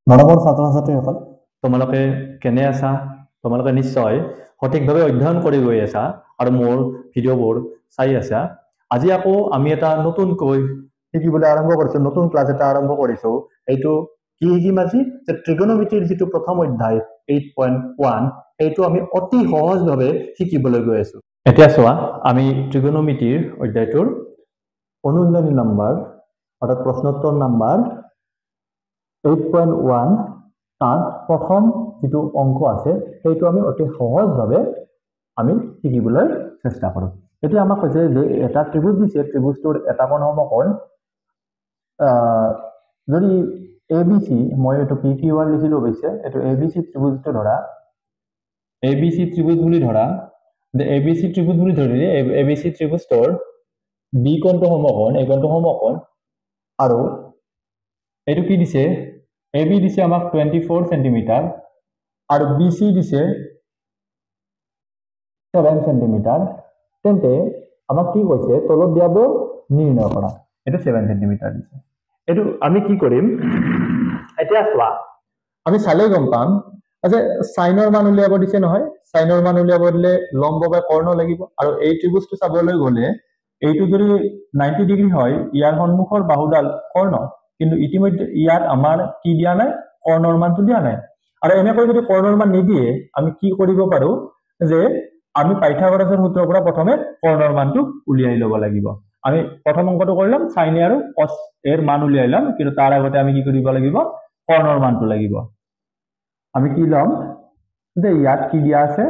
মৰমৰ ছাত্ৰ ছাত্ৰীসকল, তোমালোকে কেনে আছা? তোমালোকে নিশ্চয় সঠিকভাৱে অধ্যয়ন কৰি গৈ আছা আৰু মোৰ ভিডিঅ'বোৰ চাই আছা। আজি আকৌ আমি এটা নতুনকৈ শিকিবলৈ আৰম্ভ কৰিছো, নতুন ক্লাছ এটা আৰম্ভ কৰিছো। এইটো কি শিকিম আজি? যে ট্ৰিগনোমেট্ৰিৰ যিটো প্ৰথম অধ্যায় 8.1 এইটো আমি অতি সহজভাৱে শিকিবলৈ গৈ আছো। এতিয়া চোৱা, আমি ট্ৰিগনোমেট্ৰিৰ অধ্যায়টোৰ অনুশীলনী নম্বৰ অৰ্থাৎ প্ৰশ্নোত্তৰ নম্বৰ 8.1 তাত প্ৰথম যিটো অংক আছে সেইটো আমি অতি সহজভাৱে আমি শিকিবলৈ চেষ্টা কৰোঁ। এতিয়া আমাক কৈছে যে এটা ত্ৰিভুজ দিছে, ত্ৰিভুজটোৰ এটা কোণ সমকোণ যদি ABC, মই এইটো PQR লিখিলো অৱশ্যে, এইটো ABC ত্ৰিভুজটো ধৰা, ABC ত্ৰিভুজ বুলি ধৰা, যে ABC ত্ৰিভুজ বুলি ধৰিলে ABC ত্ৰিভুজটোৰ B কোণটো সমকোণ, এই কোণটো সমকোণ, আৰু এইটো কি দিছে? AB দিছে আমাক 24 সেন্টিমিটাৰ আৰ BC দিছে 7 সেন্টিমিটাৰ। তেন্তে আমাক কি কৈছে? তলত দিয়াবোৰ নিৰ্ণয় কৰা। এটা 7 সেন্টিমিটাৰ দিছে। এটো আমি কি কৰিম? এতিয়া চোৱা, আমি চালে গম পাম যে সাইনৰ মান উলিয়াব দিছে নহয়। সাইনৰ মান উলিয়াব দিলে লম্ব বা কৰ্ণ লাগিব, আৰু এই ত্ৰিভুজটো চাবলৈ গ'লে এইটো যদি 90 ডিগ্ৰী হয়, ইয়াৰ সন্মুখৰ বাহুডাল কৰ্ণ, কিন্তু ইতিমধ্যে ইয়াত আমাৰ কি দিয়া নাই? কৰ্ণৰ মানটো দিয়া নাই। আৰু এনেকৈ যদি কৰ্ণৰ মান নিদিয়ে আমি কি কৰিব পাৰো? যে আমি পাইথাগোৰাছৰ সূত্ৰৰ পৰা প্ৰথমে কৰ্ণৰ মানটো উলিয়াই ল'ব লাগিব। আমি প্ৰথম অংকটো কৰিলাম, সাইন আৰু কস এৰ মান উলিয়াই ল'ম, কিন্তু তাৰ আগতে আমি কি কৰিব লাগিব? কৰ্ণৰ মানটো লাগিব। আমি কি ল'ম? যে ইয়াত কি দিয়া আছে?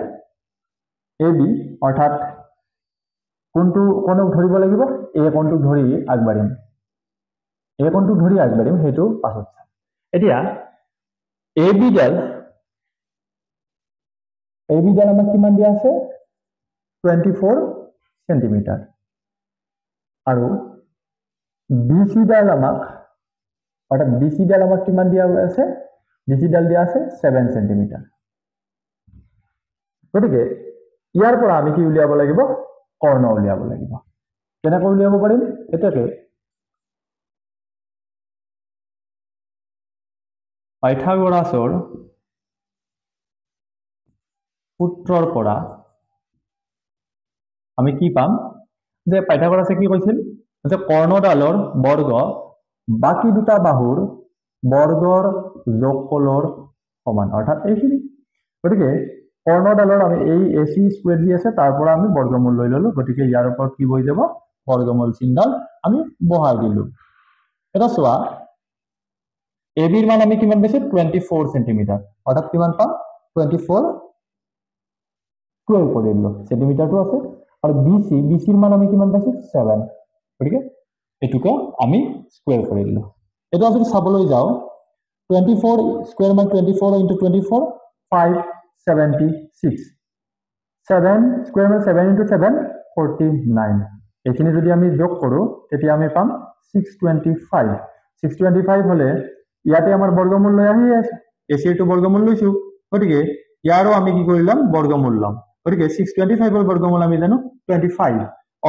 AB, অৰ্থাৎ কোনটো কোণক ধৰিব লাগিব? এই কোণটোক ধৰি আগবাঢ়িম, এই কোণটোক ধৰি আগবাঢ়িম, সেইটো পাছত চাম। এতিয়া AB ডাল আমাক কিমান দিয়া আছে? 24 সেন্টিমিটার। আৰু BC ডাল আমাক, অর্থাৎ BC ডাল আমাক কিমান দিয়া আছে? BC ডাল দিয়া আছে 7 সেন্টিমিটার। গতিকে ইয়াৰ পৰা আমি কি উলিয়াব লাগিব? কৰ্ণ উলিয়াব লাগিব। কেনেকৈ উলিয়াব পাৰিম? এটাকে পাইথাগোৰাছৰ সূত্ৰৰ পৰা আমি কি পাম? যে পাইথাগোৰাছে কি কৈছিল? যে কৰ্ণডালৰ বৰ্গ বাকি দুটা বাহুৰ বৰ্গৰ যোগফলৰ সমান, অৰ্থাৎ এইখিনি। গতিকে কৰ্ণডালৰ আমি এই AC স্কোয়াৰ যি আছে তাৰ পৰা আমি বৰ্গমূল লৈ ললো। গতিকে ইয়াৰ ওপৰত কি হৈ যাব? বৰ্গমূল চিহ্নডাল আমি বহাই দিলো। এটা চোৱা, AB ৰ মান আমি কিমান পাইছো? 24 সেন্টিমিটাৰ, অৰ্থাৎ কিমান পাম? 24 12 কৰি দিলো, সেন্টিমিটাৰটো আছে। আৰু BC ৰ মান আমি কিমান পাইছো? 7। গতিকে এটুকু আমি স্কোয়াৰ কৰি দিলো। এটা যদি চাবলৈ যাও, 24 স্কোয়ার মান 24 into 24 576, 7 স্কোয়ার মান 7 into 7 49। এইখিনি যদি আমি যোগ কৰো তেতিয়া আমি পাম 625। 625 হলে ইয়াতে আমাৰ বৰ্গমূল লৈ আহি আছে, AC টো বৰ্গমূল লৈছো, গতিকে ইয়াৰো আমি কি কৰিলাম? বৰ্গমূল লম। গতিকে 625 ৰ বৰ্গমূল আমি জানো 25,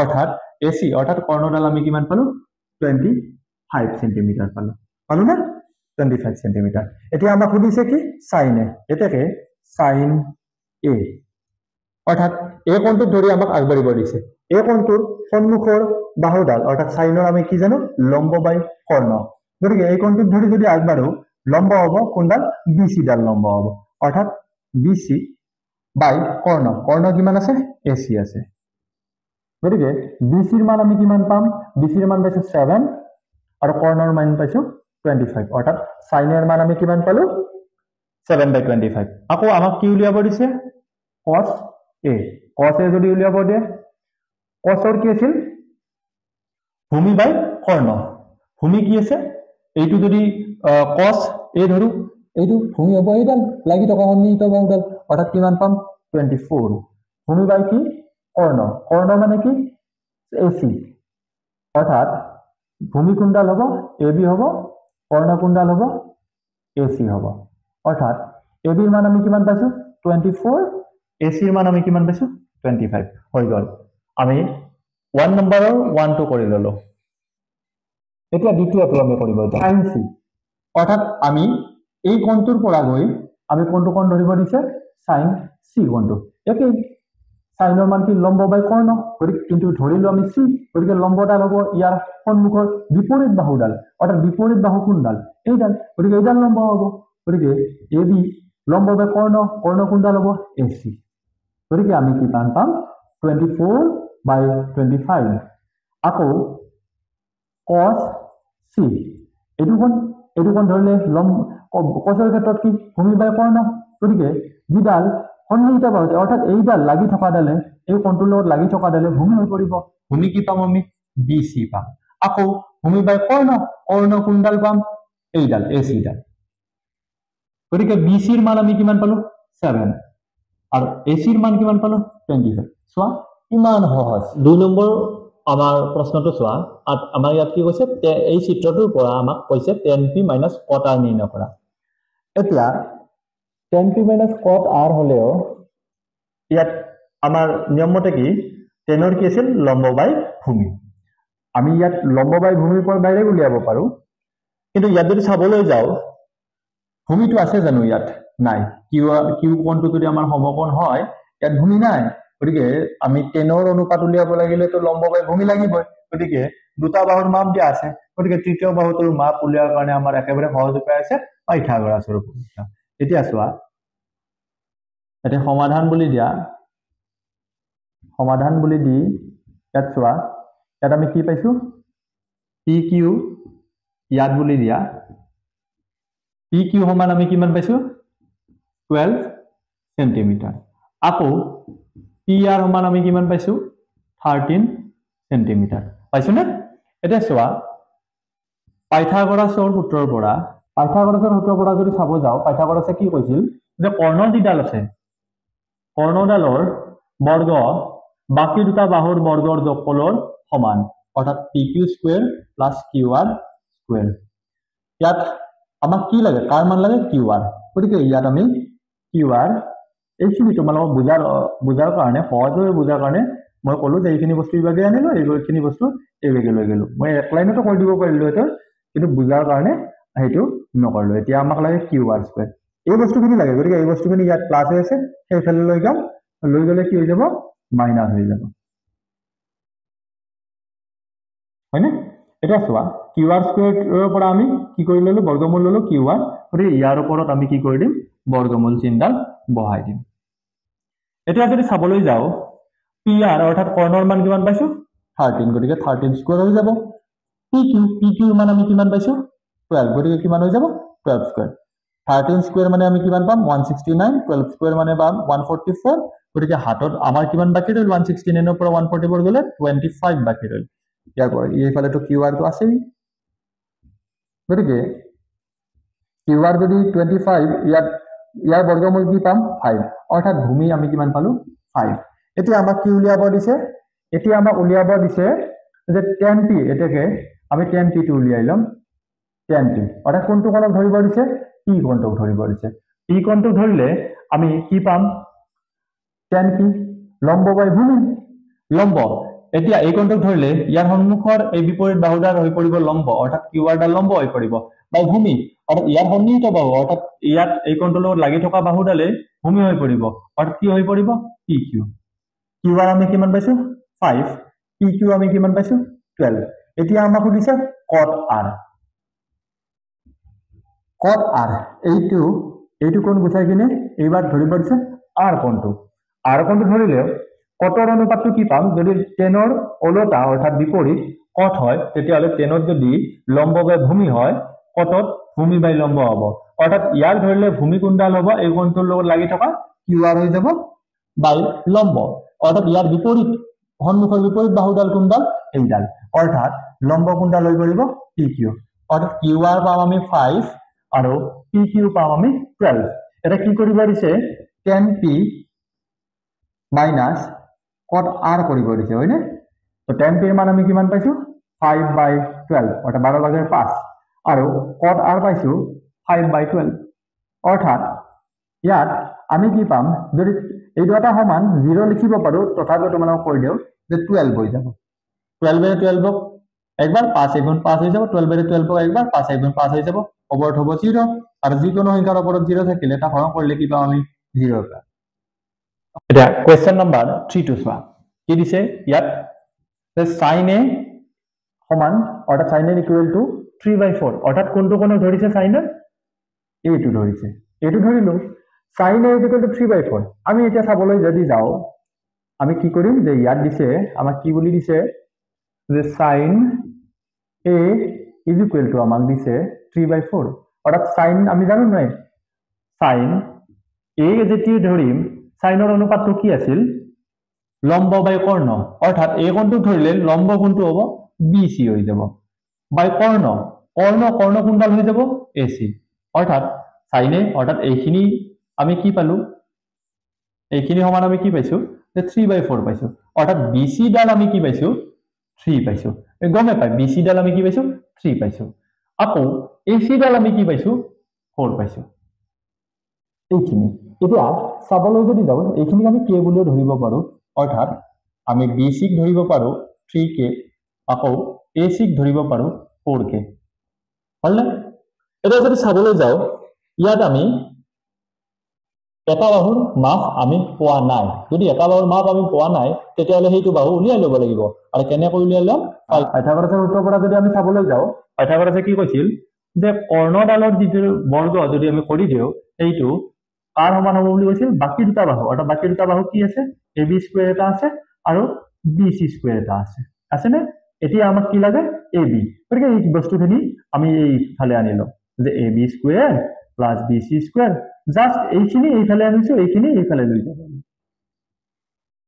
অৰ্থাৎ AC অৰ্থাৎ কৰ্ণডাল আমি কিমান পালো? 25 সেন্টিমিটার পালো। পালো না? 25 সেন্টিমিটার। এতিয়া আমাক সুধিছে কি? সাইন এ। এটাকে সাইন এ, অর্থাৎ এই কোণটোক ধৰি আমাক আগবাঢ়িব দিছে। এই কোণটোৰ সন্মুখৰ বাহুডাল অৰ্থাৎ সাইনৰ আমি কি জানো? লম্ব বাই কৰ্ণ। গতিকে এই কোণটোক ধৰি যদি আগবাঢ়ো, লম্ব হব কোনডাল? BC ডাল লম্ব হব, অৰ্থাৎ BC বাই কৰ্ণ। কৰ্ণ কিমান আছে? AC আছে। গতিকে BC ৰ মান আমি কিমান পাম? BC ৰ মান পাইছো 7 আৰু কৰ্ণৰ মান পাইছো 25, অৰ্থাৎ সাইনৰ মান আমি কিমান পালো? 7/25। আকৌ আমাক কি উলিয়াব দিছে? cos A। cos A যদি উলিয়াব দিয়ে, cosৰ কি আছিল? ভূমি বাই কৰ্ণ। ভূমি কি আছে? এইটো যদি cos A ধৰো, এইটো ভূমি হ'ব এইডাল লাগি থকা সন্নিহিত বাহুডাল, অৰ্থাৎ কিমান পাম? 24। ভূমি বাই কি? কৰ্ণ। কৰ্ণ মানে কি? AC, অৰ্থাৎ ভূমি কোনডাল হ'ব? AB হ'ব, কৰ্ণ কোনডাল হ'ব? AC হ'ব। অৰ্থাৎ AB ৰ মান আমি কিমান পাইছো? 24, AC ৰ মান আমি কিমান পাইছো? 25 হৈ গ'ল। আমি 1 নম্বৰৰ 1টো কৰি ললো। এতিয়া দ্বিতীয়টো আমি কৰিব যাম, sin C। অৰ্থাৎ আমি এই কোণটোৰ পৰা গৈ আমি কোনটো কোণ ধৰিব দিছে sin c কোণটো একেই সাইনৰ মান কি লম্ব বাই কৰ্ণ গতিকে কিন্তু ধৰিলো আমি c গতিকে লম্বডাল হ'ব ইয়াৰ সন্মুখৰ বিপৰীত বাহুডাল অৰ্থাৎ বিপৰীত বাহু কোনডাল এইডাল গতিকে এইডাল লম্ব হ'ব গতিকে ab লম্ব বাই কৰ্ণ কৰ্ণ কোনডাল হ'ব ac গতিকে আমি কি পাম 24/25 আকৌ cos c এইটো কোণ ধৰিলে cosৰ ক্ষেত্ৰত কি ভূমি বাই কৰ্ণ গতিকে যিডাল সন্নিহিত বাহু অৰ্থাৎ এইডাল লাগি থকা ডালে এই কোণটোৰ লগত লাগি থকা ডালে ভূমি হৈ পৰিব ভূমি কি পাম আমি bc পাম আকৌ ভূমি বাই কৰ্ণ কোনডাল পাম এইডাল ac ডাল গতিকে bc ৰ মান আমি কিমান পালো 7 আৰু ac ৰ মান কিমান পালো 25 চোৱা ইমান সহজ 2 নম্বৰ আমাৰ প্ৰশ্নটো চোৱা আমাৰ ইয়াত কি কৈছে এই চিত্ৰটোৰ পৰা আমাক কৈছে tan p - cot r নিৰ্ণয় কৰা এতিয়া tan p - cot r হলেও ইয়াত আমাৰ নিয়ম মতে কি tan কি আছিল লম্ব বাই ভূমি আমি ইয়াত লম্ব বাই ভূমিৰ পৰা ডাইৰেক্ট উলিয়াব পাৰো কিন্তু ইয়াত যদি চাবলৈ যাও ভূমিটো আছে জানো ইয়াত নাই কিউ কোণটো যদি আমাৰ সমকোণ হয় ইয়াত ভূমি নাই গতিকে আমি tan অনুপাত উলিয়াব লাগিলে তো লম্ব বাই ভূমি লাগিবই গতিকে দুটা বাহুৰ মাপ দিয়া আছে গতিকে তৃতীয় বাহুটোৰ মাপ উলিয়াৰ কাৰণে আমাৰ একেবাৰে সহজ উপায় আছে পাইথাগোৰাছৰ উপপাদ্য এতিয়া চোৱা এটা সমাধান বুলি দিয়া সমাধান বুলি দি ইয়াত চোৱা ইয়াত আমি কি পাইছো pq ইয়াত বুলি দিয়া pq সমান আমি কিমান পাইছো 12 সেন্টিমিটাৰ আকৌ pr সমান আমি কিমান পাইছো 13 সেন্টিমিটাৰ পাইছো না এটা চোৱা পাইথাগোৰাছৰ সূত্ৰৰ পৰা যদি চাব যাও পাইথাগোৰাছে কি কৈছিল যে কৰ্ণ যিডাল আছে কৰ্ণডালৰ বৰ্গ বাকি দুটা বাহুৰ বৰ্গৰ যোগফলৰ সমান অৰ্থাৎ pq square plus qr square ইয়াত আমাক কি লাগে কাৰ মান লাগে qr গতিকে ইয়াত আমি qr এইখিনি তোমালোকক বুজাৰ কাৰণে সহজভাৱে বুজাৰ কাৰণে মই কলো যে এইখিনি বস্তু ইভাগে আনিলো এইখিনি বস্তু এইভাগে লৈ গেলো মই এক লাইনতো কৈ দিব পাৰিলো এটা কিন্তু বুজাৰ কাৰণে হেতু নকৰলো এতিয়া আমাক লাগে qr স্কয়াৰ এই বস্তুখিনি লাগে গতিকে এই বস্তুখিনি ইয়াত প্লাস হৈ আছে সেইফালে লৈ যাম লৈ গলে কি হৈ যাব মাইনাস হৈ যাব হয়নে এটা চোৱা qr স্কয়াৰৰ পৰা আমি কি কৰি ললো বৰ্গমূল ললো qr গতিকে ইয়াৰ ওপৰত আমি কি কৰি দিম বৰ্গমূল চিহ্নডাল বহাই দিম এতিয়া যদি চাবলৈ যাও pr অৰ্থাৎ কৰ্ণৰ মান কিমান পাইছো 13 গতিকে 13 স্কয়াৰ হৈ যাব pq মান আমি কিমান পাইছো 12 গতিকে কিমান হৈ যাব 12 স্কয়াৰ 13 স্কয়াৰ মানে আমি কিমান পাম 169 12 স্কয়াৰ মানে পাম 144 গতিকে হাতত আমাৰ কিমান বাকি ৰল 169 ৰ পৰা 144 গলে 25 বাকি ৰল ইয়াৰ পৰা এইফালে তো qr তো আছেই গতিকে qr যদি 25 ইয়াৰ বৰ্গমূল কি পাম 5 অৰ্থাৎ ভূমি আমি কিমান পালো 5 এতিয়া আমাক কি উলিয়াব দিছে যে tan p এটাকে আমি tan p টো উলিয়াই লম tan p অৰ্থাৎ কোনটো কোণক ধৰিব দিছে p কোণটোক ধৰিব দিছে p কোণটো ধৰিলে আমি কি পাম tan p লম্ব বাই ভূমি লম্ব এতিয়া এই কোণটোক ধৰিলে ইয়াৰ সন্মুখৰ এই বিপৰীত বাহুডাল হৈ পৰিব লম্ব অৰ্থাৎ qr ডাল লম্ব হৈ পৰিব বাই ভূমি অৰ্থাৎ ইয়াৰ সন্নিহিত বাহু অৰ্থাৎ ইয়াত এই কোণটোৰ লগত লাগি থকা বাহুডালে ভূমি হৈ পৰিব অৰ্থাৎ কি হৈ পৰিব pq qr আমি কিমান পাইছো 5 pq আমি কিমান পাইছো 12 এতিয়া আমাক সুধিছে cot r এইটো কোণ গুচাই কিনে এইবাৰ ধৰিব দিছে r কোণটো ধৰিলে কটৰ অনুপাতটো কি পাম যদি tan ৰ ওলোটা অৰ্থাৎ বিপৰীত cot হয় তেতিয়াহলে tan ত যদি লম্ব বাই ভূমি হয় কটত ভূমি বাই লম্ব হ'ব অৰ্থাৎ ইয়াৰ ধৰিলে ভূমি কোণডাল হ'ব এই কোণটোৰ লগত লাগি থকা qr হৈ যাব বাই লম্ব অৰ্থাৎ ইয়াৰ বিপৰীত সন্মুখৰ বিপৰীত বাহুডাল কোণডাল এইডাল অৰ্থাৎ লম্ব কোণডাল হৈ পৰিব pq অৰ্থাৎ qr পাম আমি 5 আৰু pq পাম আমি 12 এটা কি কৰিব দিছে tan p minus cot r কৰিব দিছে হয়নে তো tan p ৰ মান আমি কিমান পাইছো 5/12 অৰ্থাৎ 12/5 আৰু cot r পাইছো 5/12 অৰ্থাৎ ইয়াত আমি কি পাম যদি এই দুটা সমান 0 লিখিব পাৰো তথাপিও তোমালোকক কৈ দিও যে 12 হৈ যাব 12 / 12 একবার 5 গুণ 5 হয়ে যাব 12 এর 12 একবার 5 গুণ 5 হয়ে যাব ওপৰত হ'ব 0 আৰ যে কোনো সংখ্যাৰ ওপৰত 0 থাকিলে এটা হৰণ কৰিলে কি পাম আমি 0 পাম এটা কোৱেশ্চন নম্বৰ 3 টো চোৱা কি দিছে ইয়াত sin a সমান অৰ্থাৎ sin a ইকুৱেল টু 3/4 অৰ্থাৎ কোনটো কোণক ধৰিছে sin a এইটো ধৰিছে এইটো ধৰিলো sin a ইকুৱেল টু 3/4 আমি এতিয়া চাবলৈ যদি যাও আমি কি কৰিম যে ইয়াত দিছে আমাক কি বুলি দিছে যে sin a is equal to আমাক দিছে 3/4 অর্থাৎ sin আমি জানো নাই sin a যেতিয়া ধৰিম সাইনৰ অনুপাতটো কি আছিল লম্ব বাই কৰ্ণ অৰ্থাৎ এই কোণটো ধৰিলে লম্ব কোণটো হ'ব BC হৈ যাব বাই কৰ্ণ কৰ্ণ কৰ্ণ কোণডাল হৈ যাব AC অৰ্থাৎ sin a অৰ্থাৎ এইখিনি আমি কি পালো এইখিনি সমান আমি কি পাইছো যে 3/4 পাইছো অৰ্থাৎ BC ডাল আমি কি পাইছো 3 পাইছো গমে পাই BC ডাল আমি কি পাইছো 3 পাইছো আকৌ AC ডাল আমি কি পাইছো 4 পাইছো এইখিনি এতিয়া চাবলৈ যদি যাও এইখিনি আমি k বুলিও ধৰিব পাৰো অৰ্থাৎ আমি BC ক ধৰিব পাৰো 3k আকৌ AC ক ধৰিব পাৰো 4k হল না এটা যদি চাবলৈ যাও ইয়াত আমি এটা বাহুৰ মাপ আমি পোৱা নাই যদি এটা বাহুৰ মাপ আমি পোৱা নাই তেতিয়াহলে সেইটো বাহু উলিয়াই লব লাগিব আৰু কেনেকৈ উলিয়াই লম পাইথাগোৰাছৰ সূত্ৰৰ পৰা যদি আমি চাবলৈ যাও পাইথাগোৰাছে কি কৈছিল যে কৰ্ণডালৰ যিটো বৰ্গ যদি আমি কৰি দিও এইটো কাৰ সমান হ'ব বুলি কৈছিল বাকি দুটা বাহু অৰ্থাৎ বাকি দুটা বাহু কি আছে AB স্কয়াৰ এটা আছে আৰু BC স্কয়াৰ এটা আছে নে এতিয়া আমাক কি লাগে AB গতিকে এই বস্তুখিনি আমি এইফালে আনিলো যে AB square plus BC square just এইখিনি এইফালে আনিছো এইখিনি এইফালে লৈ যাব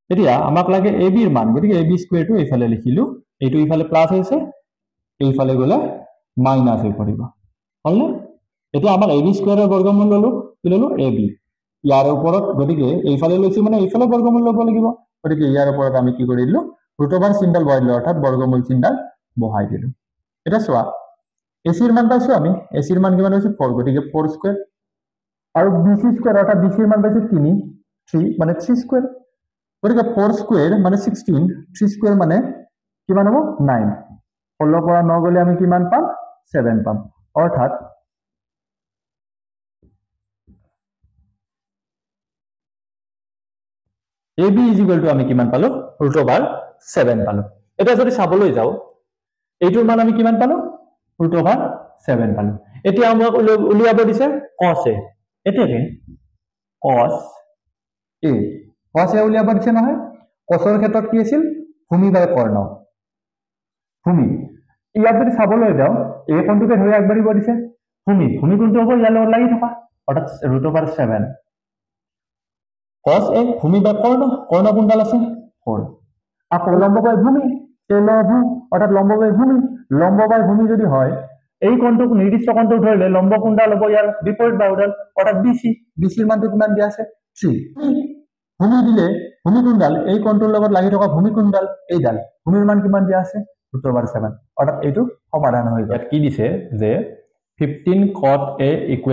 এতিয়া আমাক লাগে AB এর মান গতিকে AB স্কয়াৰ টো এইফালে লিখিলো এইটো এইফালে প্লাস হৈছে এইফালে গলে মাইনাস হৈ পৰিব হল না এটা আমাৰ AB স্কয়াৰৰ বৰ্গমূল ললো কি ললো AB ইয়াৰ ওপৰত গতিকে এইফালে লৈছো মানে এইফালে বৰ্গমূল লব লাগিব গতিকে ইয়াৰ ওপৰত আমি কি কৰিলো √ওভাৰ চিনডাল বহাই দিলো অৰ্থাৎ বৰ্গমূল চিনডাল বহাই দিলো এটা চোৱা AC এৰ মান পাইছো আমি AC এৰ মান কিমান হৈছে 4 গতিকে 4 স্কয়াৰ আৰু BC স্কয়াৰ অৰ্থাৎ BC এৰ মান পাইছো 3 মানে 3 স্কয়াৰ গতিকে 4 স্কয়াৰ মানে 16 3 স্কয়াৰ মানে কিমান হ'ব 9 16 পৰা 9 গলে আমি কিমান পাম 7 পাম অৰ্থাৎ AB is equal to আমি কিমান পালো √7 পালো এটা যদি চাবলৈ যাও এইটোৰ মান আমি কিমান পালো √7 পালো এতিয়া আমাক উলিয়াব দিছে cos a এটাকে cos a উলিয়াব দিছে নহয় cosৰ ক্ষেত্ৰত কি আছিল ভূমি বাই কৰ্ণ ভূমি ইয়াত যদি চাবলৈ যাও এই কোণটোকে ধৰি আগবাঢ়িব দিছে ভূমি কোণটো হ'ব ইয়াৰ লগত লাগি থকা অৰ্থাৎ √7 cos a ভূমি বা কৰ্ণ কোণডাল আছে 4 আকৌ লম্ব বাই ভূমি লম্ব অৰ্থাৎ লম্ব বাই ভূমি যদি হয় এই কোণটোক নিৰ্দিষ্ট কোণটোক ধৰিলে লম্ব কোণডাল হ'ব ইয়াৰ বিপৰীত বাহুডাল অৰ্থাৎ BC এর মানটো কিমান দিয়া আছে 3 ভূমি দিলে ভূমি কোণডাল এই কোণটোৰ লগত লাগি থকা ভূমি কোণডাল এইডাল ভূমিৰ মান কিমান দিয়া আছে √7 অৰ্থাৎ এইটো সমাধান হৈ গ'ল কি দিছে যে 15 cot a =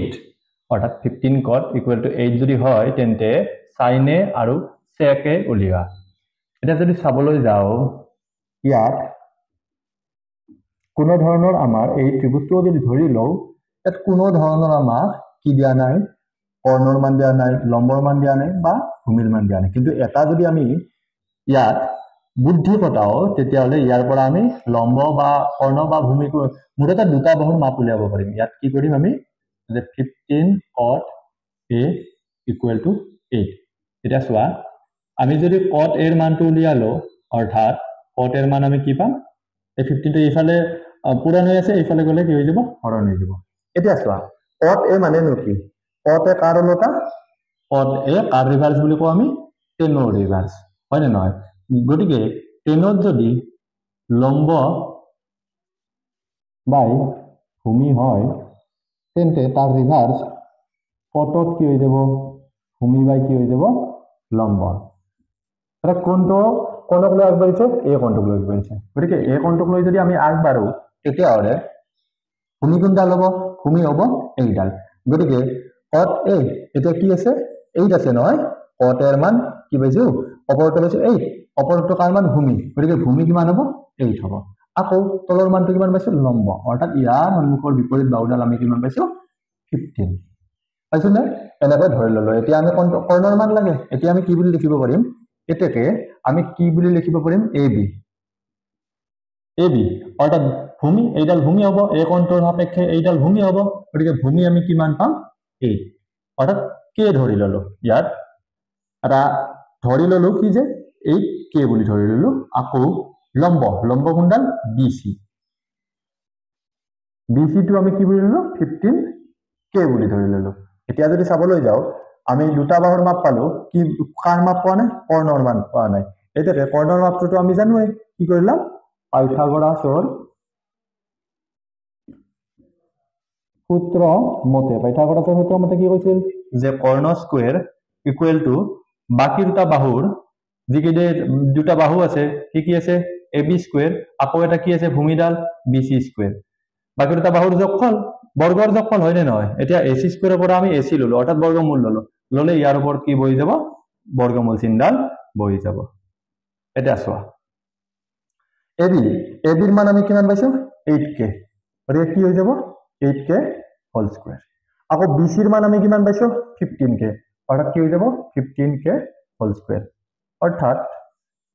8 অর্থাৎ 15 cot = 8 যদি হয় তেন্তে sin a আৰু sec a উলিওৱা এটা যদি চাবলৈ যাও ইয়াত কোনো ধৰণৰ আমাৰ এই ত্ৰিভুজটো যদি ধৰি লও ইয়াত কোনো ধৰণৰ আমাৰ কি দিয়া নাই কৰ্ণৰ মান দিয়া নাই লম্বৰ মান দিয়া নাই বা ভূমিৰ মান দিয়া নাই কিন্তু এটা যদি আমি ইয়াত বুদ্ধি কটাও তেতিয়াহলে ইয়াৰ পৰা আমি লম্ব বা কৰ্ণ বা ভূমি মুঠতে দুটা বাহুৰ মাপ উলিয়াব পাৰিম ইয়াত কি কৰিম আমি যে 15 cot a = 8 এটা চোৱা আমি যদি cot a এৰ মানটো উলিয়ালো অৰ্থাৎ cot a এৰ মান আমি কি পাম এই 15 টো এইফালে পুৰাণ হৈ আছে এইফালে গলে কি হৈ যাব হৰণ হৈ যাব এটা চোৱা cot a মানে কি cot a কাৰ ওলটা cot a কাৰ ৰিভাৰ্স বুলি কও আমি tan ৰ ৰিভাৰ্স হয় না নহয় গতিকে tan যদি লম্ব বাই ভূমি হয় তেন্তে তার রিভার্স কটত কি হয়ে যাব ভূমি বাই কি হয়ে যাব লম্ব এটা কোণটো কোণক লৈ আগবাঢ়িছে এই কোণটোক লৈ আগবাঢ়িছে গতিকে এই কোণটোক লৈ যদি আমি আগবাঢ়ো তেতিয়াহলে ভূমি কোণডাল হ'ব ভূমি হ'ব এইডাল গতিকে cot a এটা কি আছে 8 আছে নহয় cot a এর মান কি পাইছো অপৰটো পাইছো 8 অপৰটো কাৰ মান ভূমি গতিকে ভূমি কিমান হ'ব 8 হ'ব আকৌ তলৰ মানটো কিমান পাইছো লম্ব অৰ্থাৎ ইয়াৰ সন্মুখৰ বিপৰীত বাহুডাল আমি কিমান পাইছো 15 পাইছো না এনেকৈ ধৰি ললো এতিয়া আমি কৰ্ণৰ মান লাগে এতিয়া আমি কি বুলি লিখিব পাৰিম এটাকে আমি কি বুলি লিখিব পাৰিম AB অৰ্থাৎ ভূমি এইডাল ভূমি হ'ব এই কোণটোৰ সাপেক্ষে এইডাল ভূমি হ'ব গতিকে ভূমি আমি কিমান পাম 8 অৰ্থাৎ কে ধৰি ললো ইয়াত এটা ধৰি ললো কি যে 8 কে বুলি ধৰি ললো আকৌ লম্ব কোণডাল BC টো আমি কি বুলি ললো 15 কে বুলি ধৰি ললো এতিয়া যদি চাবলৈ যাও আমি দুটা বাহুৰ মাপ পালো কি কাৰ মাপ পোৱা নাই কৰ্ণৰ মান পোৱা নাই এটাকে কৰ্ণৰ মাপটো আমি জানোই কি কৰিলাম পাইথাগোৰাছৰ সূত্ৰ মতে কি কৈছিল যে কৰ্ণ স্কয়াৰ ইকুৱেল টু বাকি দুটা বাহুৰ যিকেইটা দুটা বাহু আছে কি আছে AB স্কয়াৰ আকৌ এটা কি আছে ভূমিডাল BC স্কয়াৰ বাকি দুটা বাহুৰ যোগফল বৰ্গৰ যোগফল হয় নে নহয় এতিয়া AC স্কয়াৰৰ পৰা আমি AC ললো অৰ্থাৎ বৰ্গমূল ললে ইয়াৰ ওপৰত কি বহি যাব বৰ্গমূল চিহ্নডাল বহি যাব এটা চোৱা AB ৰ মান আমি কিমান পাইছো 8k গতিকে কি হৈ যাব 8k হোল স্কয়াৰ আকৌ BC ৰ মান আমি কিমান পাইছো 15k অৰ্থাৎ কি হৈ যাব 15k হোল স্কয়াৰ অৰ্থাৎ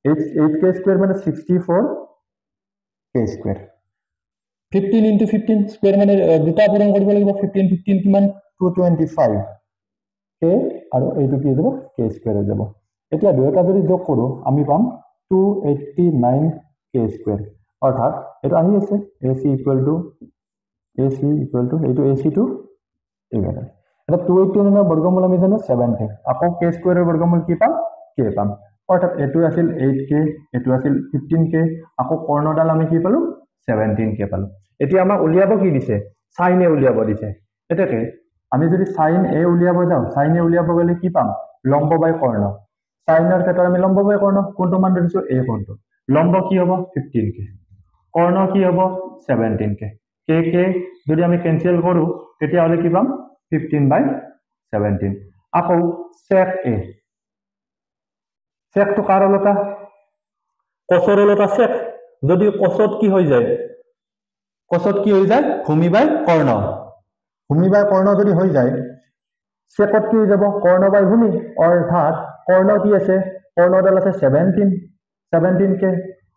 8k স্কয়াৰ মানে 64k স্কয়াৰ 15 into 15 স্কয়াৰ মানে দুটা পূৰণ কৰিব লাগিব 15 কিমান 225 k আৰু এইটো কি হৈ যাব k স্কয়াৰ হৈ যাব এতিয়া দুটা যদি যোগ কৰো আমি পাম 289 k স্কয়াৰ অৰ্থাৎ এটা আহি আছে AC equal to এইটো AC to 11 এটা 289 এর বর্গমূল আমি জানো 70 আকৌ k স্কয়ার এর বর্গমূল কি পাম k পাম অর্থাৎ এটো আছিল 8k এটো আছিল 15k আকৌ কৰ্ণডাল আমি কি পালো 17k পালো এতিয়া আমাক উলিয়াব কি দিছে sin a উলিয়াব দিছে এটাকে আমি যদি sin a উলিয়াব যাও sin a উলিয়াব গলে কি পাম লম্ব বাই কৰ্ণ sin এৰ ক্ষেত্ৰে আমি লম্ব বাই কৰ্ণ কোনটো মান ধৰিছো a কোনটো লম্ব কি হ'ব 15k কৰ্ণ কি হ'ব 17k k যদি আমি ক্যান্সেল কৰো তেতিয়া হলে কি পাম 15/17 আকৌ sec a sec to car অলতা cos অলতা sec যদি cosত কি হৈ যায় ভূমি বাই কৰ্ণ যদি হৈ যায় secত কি হৈ যাব কৰ্ণ বাই ভূমি অৰ্থাৎ কৰ্ণ কি আছে কৰ্ণডাল আছে 17k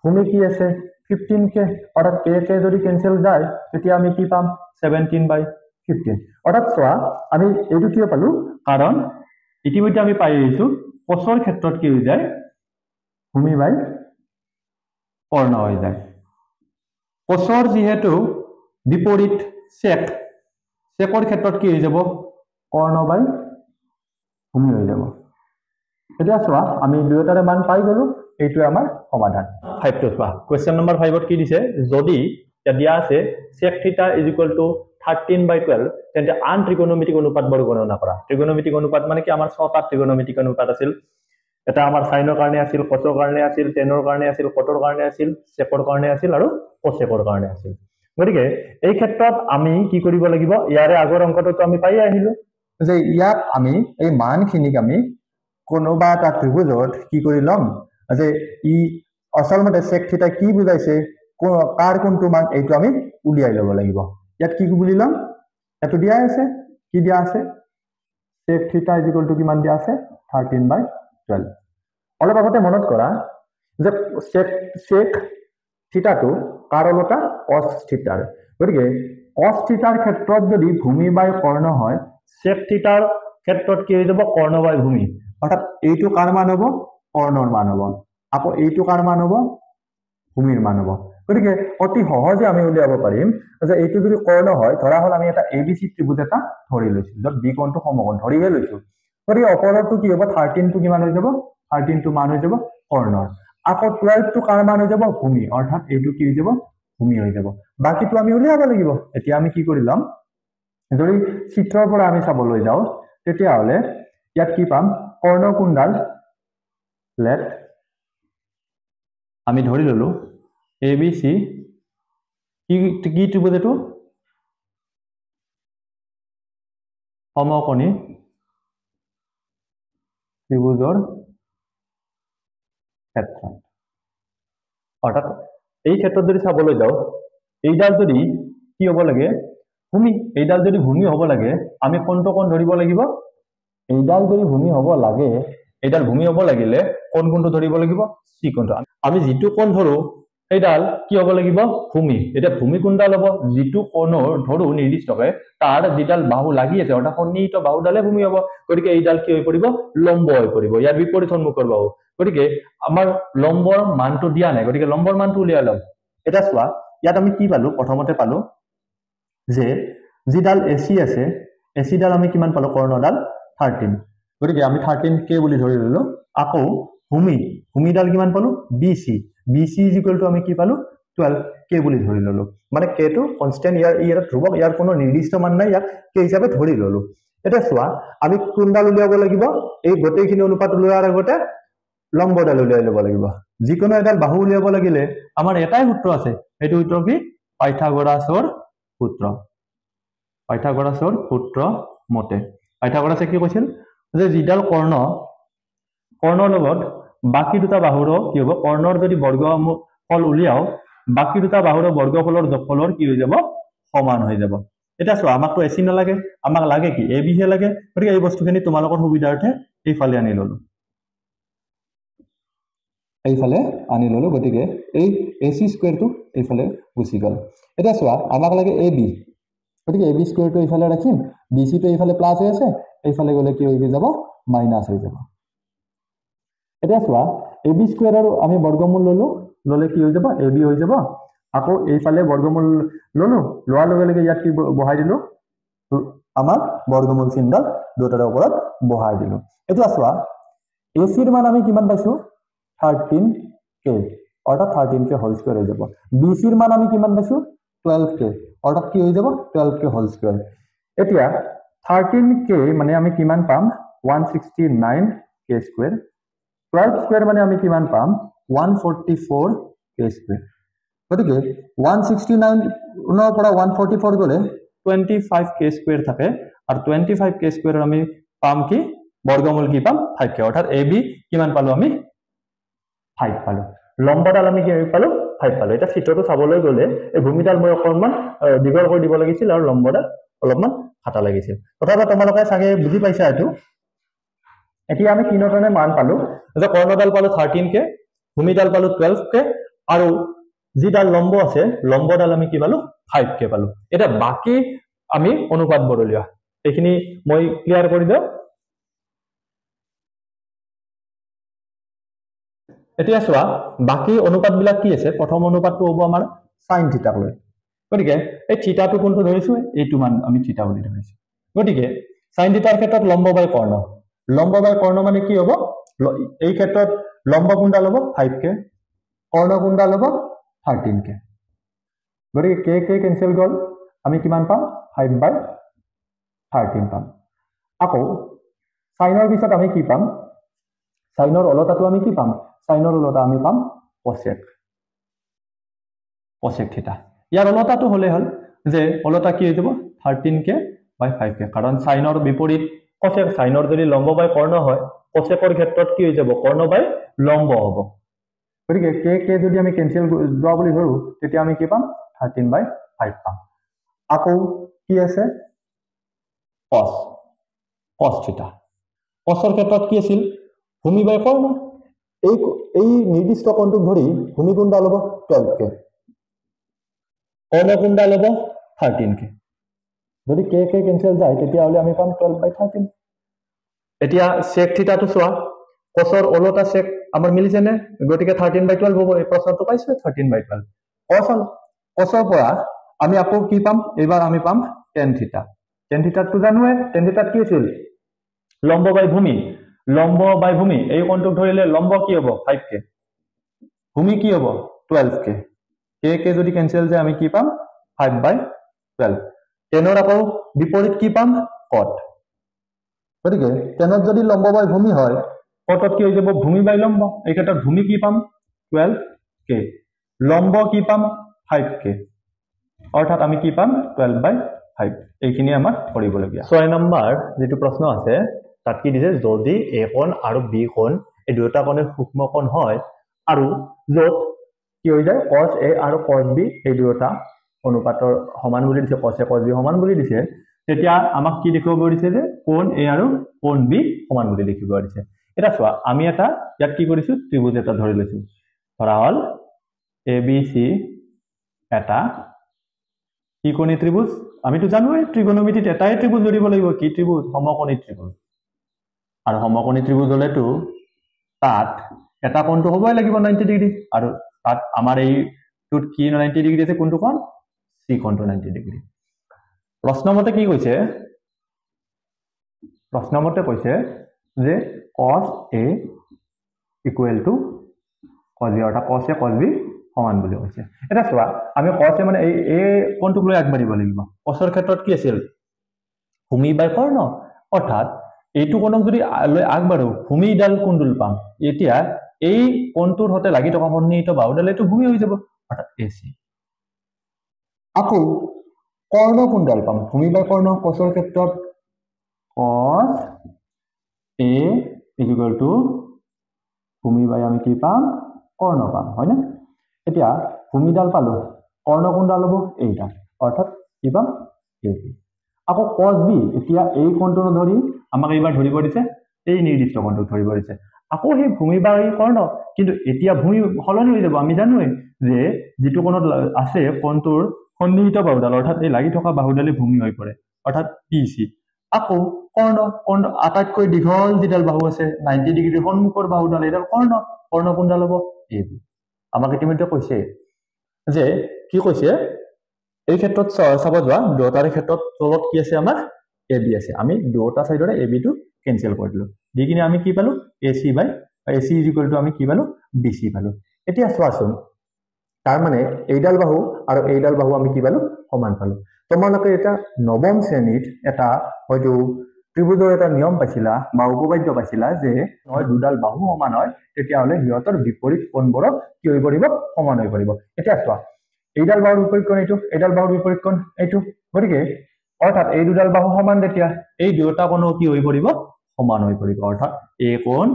ভূমি কি আছে 15k অর্থাৎ k যদি ক্যান্সেল যায় তেতিয়া আমি কি পাম 17/15 অর্থাৎ সোয়া আমি এইটো কিয় পালো কারণ ইতিমধ্যে আমি পাই আইছো কোসৰ ক্ষেত্ৰত কি হৈ যায় ভূমি বাই কৰ্ণ হৈ যায় কোসৰ যেহেতু বিপৰীত সেকৰ ক্ষেত্ৰত কি হৈ যাব কৰ্ণ বাই ভূমি হৈ যাব এতিয়া সোয়া আমি দুয়োটাৰে মান পাই গলো এইটো আমাৰ সমাধান 5 to সোয়া কোয়েশ্চন নম্বৰ 5 ত কি দিছে যদি দিয়া আছে sec θ = 13/12 তেন্তে আন ত্ৰিকোণমিতিক অনুপাত বৰ গণনা কৰা ত্ৰিকোণমিতিক অনুপাত মানে কি আমাৰ ছটা ত্ৰিকোণমিতিক অনুপাত আছিল এটা আমাৰ সাইনৰ কাৰণে আছিল cosৰ কাৰণে আছিল tanৰ কাৰণে আছিল cotৰ কাৰণে আছিল secৰ কাৰণে আছিল আৰু cosecৰ কাৰণে আছিল গতিকে এই ক্ষেত্ৰত আমি কি কৰিব লাগিব ইয়াৰে আগৰ অংকটো আমি পাই আহিলো যে ইয়াত আমি এই মানখিনিক আমি কোনোবা এটা ত্ৰিভুজত কি কৰি লম যে ই আসলমতে sec θ কি বুজাইছে কাৰ কোনটো মান এইটো আমি উলিয়াই লব লাগিব ইয়াত কি বুলি লম এটো দিয়া আছে কি দিয়া আছে sec θ = কিমান দিয়া আছে 13/12 অলপ আগতে মনত কৰা যে sec θ টো কাৰ অলতা cos θ গতিকে cos θ ৰ ক্ষেত্ৰত যদি ভূমি বাই কৰ্ণ হয় sec θ ৰ ক্ষেত্ৰত কি হৈ যাব কৰ্ণ বাই ভূমি অৰ্থাৎ এইটো কাৰ মান হ'ব কৰ্ণৰ মান হ'ব আকৌ এইটো কাৰ মান হ'ব ভূমিৰ মান হ'ব গতিকে অতি সহজে আমি উলিয়াব পাৰিম যে এইটো যদি কৰ্ণ হয় ধৰা হল আমি এটা ABC ত্ৰিভুজ এটা ধৰি লৈছো যত B কোণটো সমকোণ ধৰিহে লৈছো গতিকে অপৰটো কি হ'ব 13 টো কিমান হৈ যাব 13 টো মান হৈ যাব কৰ্ণৰ আকৌ 12 টো কাৰ মান হৈ যাব ভূমি অৰ্থাৎ এইটো কি হৈ যাব ভূমি হৈ যাব বাকিটো আমি উলিয়াব লাগিব এতিয়া আমি কি কৰি লম যদি চিত্ৰৰ পৰা আমি চাবলৈ যাও তেতিয়া হলে ইয়াত কি পাম কৰ্ণ কোণডাল লেট আমি ধৰি ললো ABC কি ত্ৰিভুজ এটো সমকোণী ত্ৰিভুজৰ ক্ষেত্ৰত অৰ্থাৎ এই ক্ষেত্ৰত যদি চাবলৈ যাওঁ এইডাল যদি কি হ'ব লাগে ভূমি এইডাল যদি ভূমি হ'ব লাগে আমি কোনটো কোণ ধৰিব লাগিব এইডাল যদি ভূমি হ'ব লাগে এইডাল ভূমি হ'ব লাগিলে কোন কোণটো ধৰিব লাগিব সি কোণটো আমি যিটো কোণ ধৰো এইডাল কি হ'ব লাগিব ভূমি এটা ভূমি কোণডাল হ'ব যিটো কোণৰ ধৰো নিৰ্দিষ্টকৈ তাৰ যিডাল বাহু লাগি আছে অৰ্থাৎ সন্নিহিত বাহুডালে ভূমি হ'ব গতিকে এইডাল কি হৈ পৰিব লম্ব হৈ পৰিব ইয়াৰ বিপৰীত সন্মুখৰ বাহু গতিকে আমাৰ লম্বৰ মানটো দিয়া নাই গতিকে লম্বৰ মানটো উলিয়াই লম এটা চোৱা ইয়াত আমি কি পালো প্ৰথমতে পালো যে যিডাল এসি আছে এসিডাল আমি কিমান পালো কৰ্ণডাল 13 গতিকে আমি 13k বুলি ধৰি ললো আকৌ ভূমিডাল কিমান পালো BC ইজ ইকুৱেল টু আমি কি পালো 12k বুলি ধৰি ললো মানে k টো কনস্ট্যান্ট ইয়াৰ ধ্ৰুৱক ইয়াৰ কোনো নিৰ্দিষ্ট মান নাই ইয়াক k হিচাপে ধৰি ললো এটা চোৱা আমি কোনডাল উলিয়াব লাগিব এই গোটেইখিনি অনুপাত উলিওৱাৰ আগতে লম্বডাল উলিয়াই ল'ব লাগিব যিকোনো এডাল বাহু উলিয়াব লাগিলে আমাৰ এটাই সূত্ৰ আছে এইটো সূত্ৰ কি পাইথাগোৰাছৰ সূত্ৰ মতে পাইথাগোৰাছে কি কৈছিল যে যিডাল কৰ্ণৰ লগত বাকি দুটা বাহুৰ কি হ'ব কৰ্ণৰ যদি বৰ্গফল উলিয়াও বাকি দুটা বাহুৰ বৰ্গফলৰ যোগফলৰ কি হৈ যাব সমান হৈ যাব এটা চোৱা আমাকতো এসি নালাগে আমাক লাগে কি এবি হে লাগে গতিকে এই বস্তুখিনি তোমালোকৰ সুবিধাৰ্থে এইফালে আনি ললো গতিকে এই এসি স্কয়াৰটো এইফালে গুচি গ'ল এটা চোৱা আমাক লাগে এবি গতিকে এবি স্কয়াৰটো এইফালে ৰাখিম বিসি টো এইফালে প্লাস হৈ আছে এইফালে গলে কি হৈ যাব মাইনাস হৈ যাব এটা চোৱা এবি স্কয়াৰ আৰু আমি বৰ্গমূল ললে কি হৈ যাব এবি হৈ যাব আকৌ এইফালে বৰ্গমূল লোৱাৰ লগে লগে ইয়াত কি বহাই দিলো আমাৰ বৰ্গমূল চিহ্নডাল দুটাৰ ওপৰত বহাই দিলো এটা চোৱা এসিৰ মান আমি কিমান পাইছো 13k অৰ্থাৎ 13k হোল স্কয়াৰ হৈ যাব বিসিৰ মান আমি কিমান পাইছো 12k অৰ্থাৎ কি হৈ যাব 12k হোল স্কয়াৰ এতিয়া 13k মানে আমি কিমান পাম 169k স্কয়াৰ 12 স্কয়াৰ মানে আমি কিমান পাম 144k স্কয়াৰ গতিকে 169 নৰ পৰা 144 গলে 25k স্কয়াৰ থাকে আৰু 25k স্কয়াৰৰ আমি পাম কি বৰ্গমূল কি পাম 5k অৰ্থাৎ ab কিমান পালো আমি 5 পালো লম্বডাল আমি কি পালো 5 পালো এটা চিত্ৰটো চাবলৈ গলে এই ভূমিডাল মই অকণমান দীঘল কৰি দিব লাগিছিল আৰু লম্বডাল অলপমান হাতা লাগিছিল তথাপি তোমালোকে চাগে বুজি পাইছা এটো এতিয়া আমি তিনিটানে মান পালো যে কৰ্ণডাল পালো 13k ভূমিডাল পালো 12k আৰু যিডাল লম্ব আছে লম্বডাল আমি কি পালো 5k পালো এটা বাকি আমি অনুপাত বদলিয়া এইখিনি মই ক্লিয়াৰ কৰি দিও এতিয়া চোৱা বাকি অনুপাত বিলাক কি আছে প্ৰথম অনুপাতটো হ'ব আমাৰ sin θ লৈ গতিকে এই থিতাটো কোনটো ধৰিছো এইটো মান আমি থিতা বুলি ধৰিছো গতিকে sin θ ৰ ক্ষেত্ৰত লম্ব বাই কৰ্ণ মানে কি হ'ব এই ক্ষেত্ৰত লম্ব কোনডাল হ'ব 5k কৰ্ণ কোনডাল হ'ব 13k গতিকে k কেনসেল গল আমি কিমান পাম 5/13 পাম আকৌ সাইনৰ পিছত আমি কি পাম সাইনৰ অলতাটো আমি কি পাম সাইনৰ অলতা আমি পাম cosec থিতা ইয়াৰ অলতাটো হলে হল যে অলতা কি হৈ যাব 13k/5k কাৰণ সাইনৰ বিপৰীত cosec সাইনৰ যদি লম্ব বাই কৰ্ণ হয় cosecৰ ক্ষেত্ৰত কি হৈ যাব কৰ্ণ বাই লম্ব হ'ব গতিকে k যদি আমি কেনসেল যোৱা বুলি ধৰো তেতিয়া আমি কি পাম 13/5 পাম আকৌ কি আছে cos থিতা cosৰ ক্ষেত্ৰত কি আছিল ভূমি বাই কৰ্ণ এই নিৰ্দিষ্ট কোণটোক ধৰি ভূমি কোণডাল হ'ব 12k কৰ্ণ কোণডাল হ'ব 13k যদি k কেনসেল যায় তেতিয়া হলে আমি পাম 12/13 এতিয়া sec থিতাটো চোৱা cosৰ অলতা sec আমাৰ মিলিছে নে গতিকে 13/12 হ'ব এই প্ৰশ্নটো পাইছো 13/12 cosৰ পৰা আমি আকৌ কি পাম এবাৰ আমি পাম tan থিতা তো জানোৱে tan থিতাত কি আছিল লম্ব বাই ভূমি এই কোণটোক ধৰিলে লম্ব কি হ'ব 5k ভূমি কি হ'ব 12k k যদি কেনসেল যায় আমি কি পাম 5/12 tan আকৌ বিপৰীত কি পাম cot গতিকে tan যদি লম্ব বাই ভূমি হয় cotত কি হৈ যাব ভূমি বাই লম্ব এই ক্ষেত্ৰত ভূমি কি পাম 12k লম্ব কি পাম 5k অৰ্থাৎ আমি কি পাম 12/5 এইখিনি আমাৰ কৰিবলগীয়া 6 নম্বৰ যেটো প্ৰশ্ন আছে তাত কি দিছে যদি a কোণ আৰু b কোণ এই দুটা কোণে সূক্ষ্ম কোণ হয় আৰু যত কি হৈ যায় cos a আৰু cos b এই দুটা অনুপাতৰ সমান বুলি দিছে cos a cos b সমান বুলি দিছে তেতিয়া আমাক কি দেখাব দিছে যে কোণ a আৰু কোণ b সমান বুলি দেখিব দিছে এটা চোৱা আমি এটা ইয়াত কি কৰিছো ত্ৰিভুজ এটা ধৰি লৈছো ধৰা হল abc এটা কি কোণী ত্ৰিভুজ আমিতো জানোই ত্ৰিকোণমিতিত এটাই ত্ৰিভুজ ধৰিব লাগিব কি ত্ৰিভুজ সমকোণী ত্ৰিভুজ আৰু সমকোণী ত্ৰিভুজ হলেতো তাত এটা কোণটো হ'বই লাগিব 90 ডিগ্ৰী আৰু তাত আমাৰ এই টুত কি 90 ডিগ্ৰী আছে কোনটো কোণ সি কোণটো 90 ডিগ্ৰী প্ৰশ্নমতে কি কৈছে প্ৰশ্নমতে কৈছে যে cos a equal to cos b অৰ্থাৎ cos a cos b সমান বুলি কৈছে এটা চোৱা আমি cos a মানে এই কোণটোক লৈ আগবাঢ়িব লাগিব cosৰ ক্ষেত্ৰত কি আছিল ভূমি বাই কৰ্ণ অৰ্থাৎ এইটো কোণক যদি লৈ আগবাঢ়ো ভূমিডাল কোণডাল পাম এতিয়া এই কোণটোৰ হতে লাগি থকা সন্নিহিত বাহুডাল এইটো ভূমি হৈ যাব অৰ্থাৎ ac আকৌ কৰ্ণ কোণডাল পাম ভূমি বাই কৰ্ণ cosৰ ক্ষেত্ৰত cos a equal to ভূমি বাই আমি কি পাম কৰ্ণ পাম হয় না এতিয়া ভূমিডাল পালো কৰ্ণ কোণডাল হ'ব এইটা অৰ্থাৎ কি পাম ac আকৌ cos b এতিয়া এই কোণটো ধৰি আমাক এইবাৰ ধৰিব দিছে এই নিৰ্দিষ্ট কোণটো ধৰিব দিছে আকৌ সেই ভূমি বাই কৰ্ণ কিন্তু এতিয়া ভূমি হলনি হৈ যাব আমি জানোই যে যেটো কোণত আছে কোণটোৰ সন্নিহিত বাহুডাল অৰ্থাৎ এই লাগি থকা বাহুডালে ভূমি হৈ পৰে অৰ্থাৎ pc আকৌ কৰ্ণ আটাইতকৈ দীঘল যিডাল বাহু আছে 90 ডিগ্ৰী সন্মুখৰ বাহুডাল এডাল কৰ্ণ কোণডাল হ'ব ab আমাক ইতিমধ্যে কৈছে যে কি কৈছে এই ক্ষেত্ৰত চাব যোৱা দুটাৰ ক্ষেত্ৰত তলত কি আছে আমাৰ ab আছে আমি দুটা সাইডৰে ab টো ক্যান্সেল কৰি দিলো দি কিনে আমি কি পালো ac = আমি কি পালো bc পালো এতিয়া চোৱাচোন তাৰ মানে এইডাল বাহু আৰু এইডাল বাহু আমি কি পালো সমান পালো তোমালোকে এটা নৱম শ্ৰেণীত এটা হয়তো ত্ৰিভুজৰ এটা নিয়ম পাইছিলা বা উপপাদ্য পাইছিলা যে হয় দুডাল বাহু সমান হয় তেতিয়া হলে হিয়তৰ বিপৰীত কোণবোৰক কি হৈ পৰিব সমান হৈ পৰিব এতিয়া চোৱা এইডাল বাহুৰ বিপৰীত কোণ এইটো এইডাল বাহুৰ বিপৰীত কোণ এইটো গতিকে অৰ্থাৎ এই দুডাল বাহু সমান তেতিয়া এই দুটা কোণও কি হৈ পৰিব সমান হৈ পৰিব অৰ্থাৎ a কোণ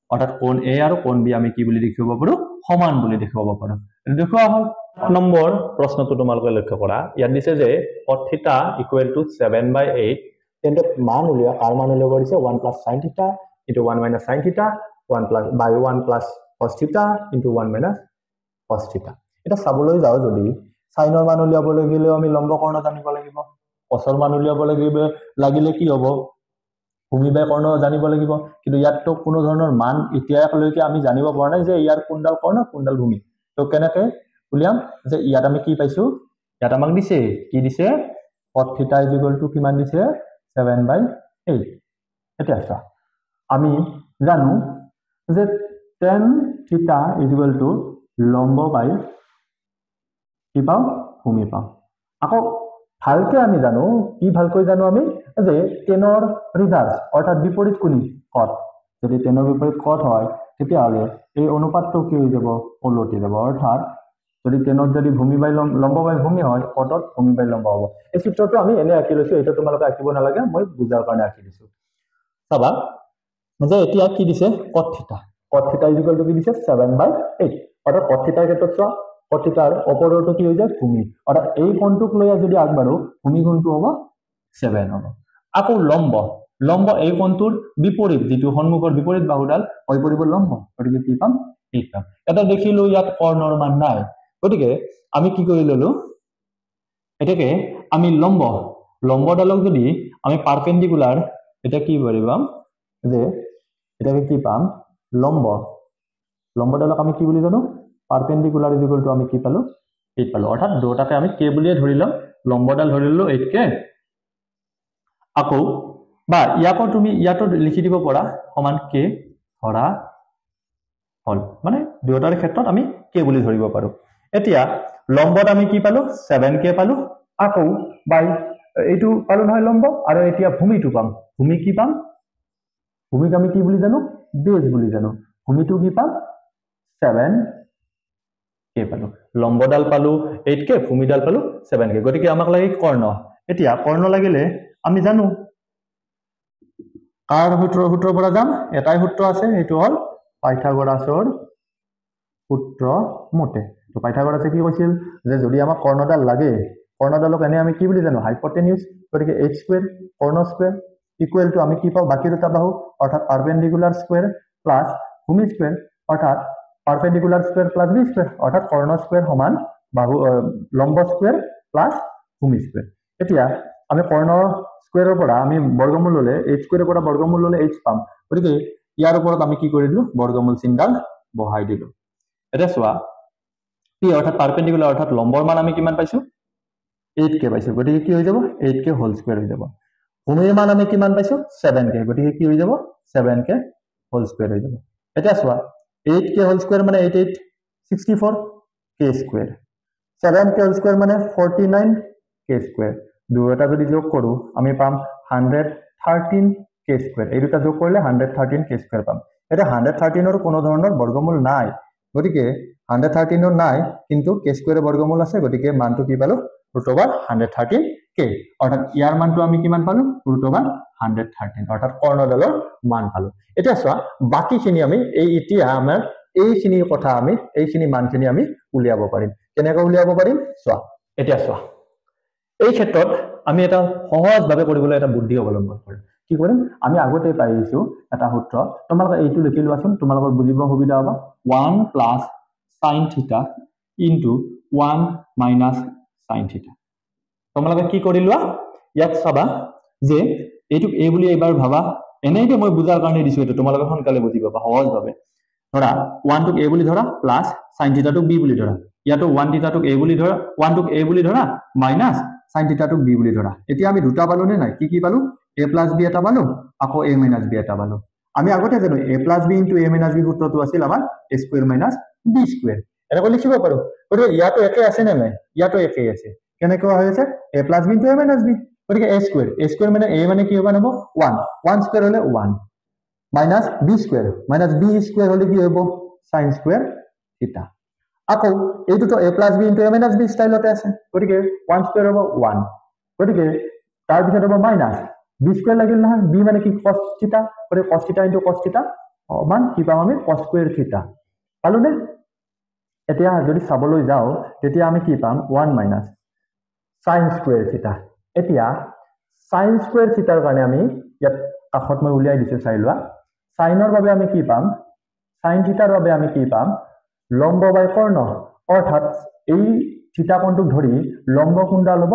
অৰ্থাৎ কোণ a আৰু কোণ b আমি কি বুলি দেখিব পাৰো সমান বুলি দেখাব পাৰো দেখুৱা হল নম্বৰ প্ৰশ্নটো তোমালোকে লক্ষ্য কৰা ইয়াত দিছে যে cos θ = 7/8 তেন্তে মান উলিয়া কাৰ মান উলিয়াব দিছে 1 + sin θ * 1 - sin θ 1 + 1 + cos θ * 1 - cos θ এটা চাবলৈ যাও যদি সাইনৰ মান উলিয়াব লাগিলে আমি লম্ব কৰ্ণ জানিব লাগিব cosৰ মান উলিয়াব লাগিলে কি হ'ব ভূমি বাই কৰ্ণ জানিব লাগিব কিন্তু ইয়াতটো কোনো ধৰণৰ মান এতিয়ালৈকে আমি জানিব পৰা নাই যে ইয়াৰ কোনডাল কৰ্ণ কোনডাল ভূমি তো কেনেকৈ উলিয়াম যে ইয়াত আমি কি পাইছো ইয়াত আমাক দিছে কি দিছে cos θ = কিমান দিছে 7/8 এটা আছে আমি জানো যে tan θ = লম্ব বাই কি পাও ভূমি পাও আকৌ ভালকে আমি জানো কি ভালকৈ জানো আমি যে টেনৰ ৰিভাৰ্স অৰ্থাৎ বিপৰীত কোণী কট যদি টেনৰ বিপৰীত কট হয় তেতিয়া হলে এই অনুপাতটো কি হৈ যাব ওলটি যাব অৰ্থাৎ যদি টেনত যদি ভূমি বাই লম্ব বাই ভূমি হয় কটত ভূমি বাই লম্ব হ'ব এই চিত্ৰটো আমি এনে আঁকি লৈছো এটা তোমালোকে আঁকিব নালাগে মই বুজাৰ কাৰণে আঁকি দিছো চাবা যে এতিয়া কি দিছে cot θ = কি দিছে 7/8 অৰ্থাৎ cot θ ৰ ক্ষেত্ৰত চোৱা cot θ ৰ অপৰটো কি হৈ যায় ভূমি অৰ্থাৎ এই কোণটোক লৈ যদি আগবাঢ়ো ভূমি কোণটো হ'ব 7 হ'ব আকৌ লম্ব এই কোণটোৰ বিপৰীত যেটো সন্মুখৰ বিপৰীত বাহুডাল হৈ পৰিব লম্ব গতিকে কি পাম 8 পাম এটা দেখিলো ইয়াত কৰ্ণৰ মান নাই গতিকে আমি কি কৰি ললো এটাকে আমি লম্বডালক যদি আমি পারপেন্ডিকুলার এটা কি বলিবাম যে এটাকে কি পাম লম্বডালক আমি কি বুলি জানো পারপেন্ডিকুলার ইকুয়াল টু আমি কি পালো 8 পালো অর্থাৎ দুটাকে আমি কে বুলিয়ে ধৰিলাম লম্বডাল ধৰিলো 8 কে আকৌ বা ইয়াকো তুমি ইয়াতো লিখি দিব পৰা সমান কে ধৰা হল মানে দুটাৰ ক্ষেত্ৰত আমি কে বুলি ধৰিব পাৰো এতিয়া লম্বত আমি কি পালো 7 কে পালো আকৌ বাই এইটো পালো নহয় লম্ব আৰু এতিয়া ভূমিটো পাম ভূমি কি পাম ভূমিক আমি কি বুলি জানো বেজ বুলি জানো ভূমিটো কি পাম 7 কে পালো লম্বডাল পালো 8 কে ভূমিডাল পালো 7 কে গতিকে আমাক লাগে কৰ্ণ এতিয়া কৰ্ণ লাগিলে আমি জানো কাৰ সূত্ৰৰ পৰা যাম এটাই সূত্ৰ আছে সেইটো হল পাইথাগোৰাছৰ সূত্ৰ মতে তো পাইথাগোৰাছে কি কৈছিল যে যদি আমাক কৰ্ণডাল লাগে কৰ্ণডালক এনে আমি কি বুলি জানো হাইপটেনিউজ গতিকে h স্কয়াৰ কৰ্ণ স্কয়াৰ ইকুৱেল টু আমি কি পাওঁ বাকি দুটা বাহু অৰ্থাৎ পাৰপেন্ডিকুলাৰ স্কয়াৰ প্লাস ভূমি স্কয়াৰ অৰ্থাৎ perpendicular square plus B square অৰ্থাৎ কৰ্ণ স্কয়াৰ সমান বাহু লম্ব স্কয়াৰ প্লাস ভূমি স্কয়াৰ এতিয়া আমি কৰ্ণ স্কয়াৰৰ পৰা আমি বৰ্গমূল ললে h স্কয়াৰৰ পৰা বৰ্গমূল ললে h পাম গতিকে ইয়াৰ ওপৰত আমি কি কৰিলো বৰ্গমূল চিহ্নডাল বহাই দিলো এটা চোৱা p অৰ্থাৎ পাৰপেন্ডিকুলাৰ অৰ্থাৎ লম্বৰ মান আমি কিমান পাইছো 8k পাইছো গতিকে কি হৈ যাব 8k হোল স্কয়াৰ হৈ যাব ভূমিৰ মান আমি কিমান পাইছো 7k গতিকে কি হৈ যাব 7k হোল স্কয়াৰ হৈ যাব এটা চোৱা 8k হোল স্কয়াৰ মানে 8 8 64k square 7k whole square মানে 49k স্কয়াৰ দুটা যদি যোগ কৰো আমি পাম 113k স্কয়াৰ এই দুটা যোগ কৰিলে 113k স্কয়াৰ পাম এটা 113 ৰ কোনো ধৰণৰ বৰ্গমূল নাই গতিকে 113 ৰ নাই কিন্তু k স্কয়াৰৰ বৰ্গমূল আছে গতিকে মানটো কি পালো √113k অৰ্থাৎ ইয়াৰ মানটো আমি কিমান পালো √113 অৰ্থাৎ কৰ্ণডালৰ মান পালো এটা চোৱা বাকিখিনি আমি এই ইতিয়া আমাৰ এইখিনি কথা আমি এইখিনি মানখিনি আমি উলিয়াব পাৰিম কেনেকৈ উলিয়াব পাৰিম চোৱা এতিয়া চোৱা এই ক্ষেত্ৰত আমি এটা সহজভাৱে কৰিবলৈ এটা বুদ্ধি অৱলম্বন কৰিম কি কৰিম আমি আগতে পাইছো এটা সূত্ৰ তোমালোকে এইটো লিখি লোৱাচোন তোমালোকৰ বুজিব সুবিধা হ'ব 1 + sin θ * 1 - sin θ তোমালোকে কি কৰি লোৱা ইয়াত চাবা যে এইটোক a বুলি এবাৰ ভাবা এনেইতে মই বুজাৰ কাৰণে দিছো এটো তোমালোকে সোনকালে বুজি পাবা সহজভাৱে ধৰা 1 টোক a বুলি ধৰা প্লাস sin θ টোক b বুলি ধৰা ইয়াতো 1 θ টোক a বুলি ধৰা 1 টোক a বুলি ধৰা মাইনাস sin θ টোক b বুলি ধৰা এতিয়া আমি দুটা পালো নে নাই কি পালো a + b এটা পালো আকৌ a - b এটা পালো আমি আগতে জানো a + b * a - b সূত্ৰটো আছিল আমাৰ a² - b² এনেকৈ লিখিব পাৰো গতিকে ইয়াতো একে আছে নে নাই ইয়াতো একে আছে কেনেকৈ হৈছে a + b * a - b গতিকে a² মানে a মানে কি হ'ব 1 স্কয়াৰ হলে 1 মাইনাস b² হলে কি হ'ব sin² θ আকৌ এইটো a + b * a - b স্টাইলতে আছে গতিকে 1 স্কয়াৰ হ'ব 1 গতিকে তাৰ পিছত হ'ব মাইনাস b² লাগিল নহয় b মানে কি cos θ গতিকে cos θ * cos θ সমান কি পাম আমি cos² θ পালোনে এতিয়া যদি চাবলৈ যাও তেতিয়া আমি কি পাম 1 মাইনাস sin² θ এতিয়া sin² θ ৰ কাৰণে আমি ইয়াত কাখত মই উলিয়াই দিছো চাই লোৱা সাইনৰ বাবে আমি কি পাম sin θ ৰ বাবে আমি কি পাম লম্ব বাই কৰ্ণ অৰ্থাৎ এই θ কোণটোক ধৰি লম্ব কোণডাল হ'ব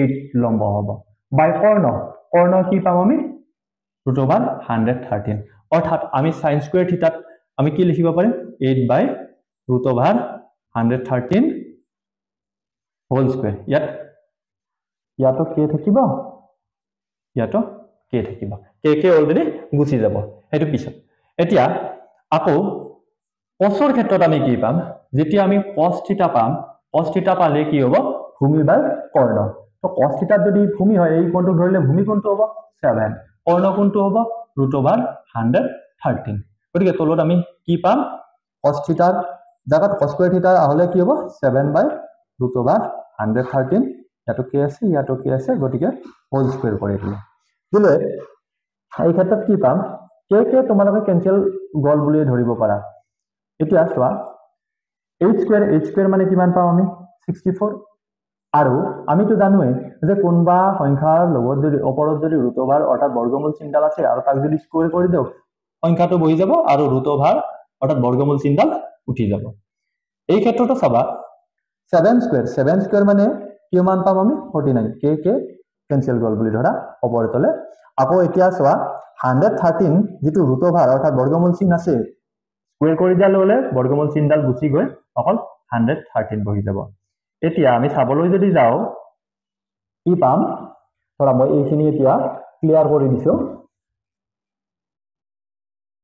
8 লম্ব হ'ব বাই কৰ্ণ কি পাম আমি √113 অৰ্থাৎ আমি sin² θ আমি কি লিখিব পাৰিম 8/√113 হোল স্কয়াৰ ইয়াতো k থাকিব ইয়াতো k থাকিব k অলৰেডি গুছি যাব হেতু পিছত এতিয়া আকৌ cosৰ ক্ষেত্ৰত আমি কি পাম যেতিয়া আমি cos θ পাম cos θ পালে কি হ'ব ভূমি বাই কৰ্ণ তো cos θ যদি ভূমি হয় এই কোণটো ধৰিলে ভূমি কোণটো হ'ব 7 কৰ্ণ কোণটো হ'ব √113 গতিকে তলত আমি কি পাম cos θ ৰ জায়গাত cos² θ হলে কি হ'ব 7/√113 ইয়াতো k আছে ইয়াতো k আছে গতিকে হোল স্কয়াৰ কৰি দিলে দিলে এই ক্ষেত্ৰত কি পাম k তোমালোকে কেনসেল গল বুলি ধৰিব পাৰা এতিয়া চোৱা h² মানে কিমান পাম আমি 64 আৰু আমিতো জানোৱে যে কোনবা সংখ্যাৰ লগত যদি ওপৰত যদি √, অৰ্থাৎ বৰ্গমূল চিহ্নডাল আছে আৰু তাক যদি স্কয়াৰ কৰি দিও সংখ্যাটো বহি যাব আৰু √, অৰ্থাৎ বৰ্গমূল চিহ্নডাল উঠি যাব এই ক্ষেত্ৰটো চাবা 7² মানে কিমান পাম আমি 49 k কেনসেল গল বুলি ধৰা ওপৰতলে আকৌ এতিয়া চোৱা 113 যেটো √, অৰ্থাৎ বৰ্গমূল চিহ্ন আছে স্কয়াৰ কৰি দিয়া ললে বৰ্গমূল চিহ্নডাল গুছি গৈ অকল 113 বহি যাব এতিয়া আমি চাবলৈ যদি যাও কি পাম ধৰা মই এইখিনি এতিয়া ক্লিয়াৰ কৰি দিছো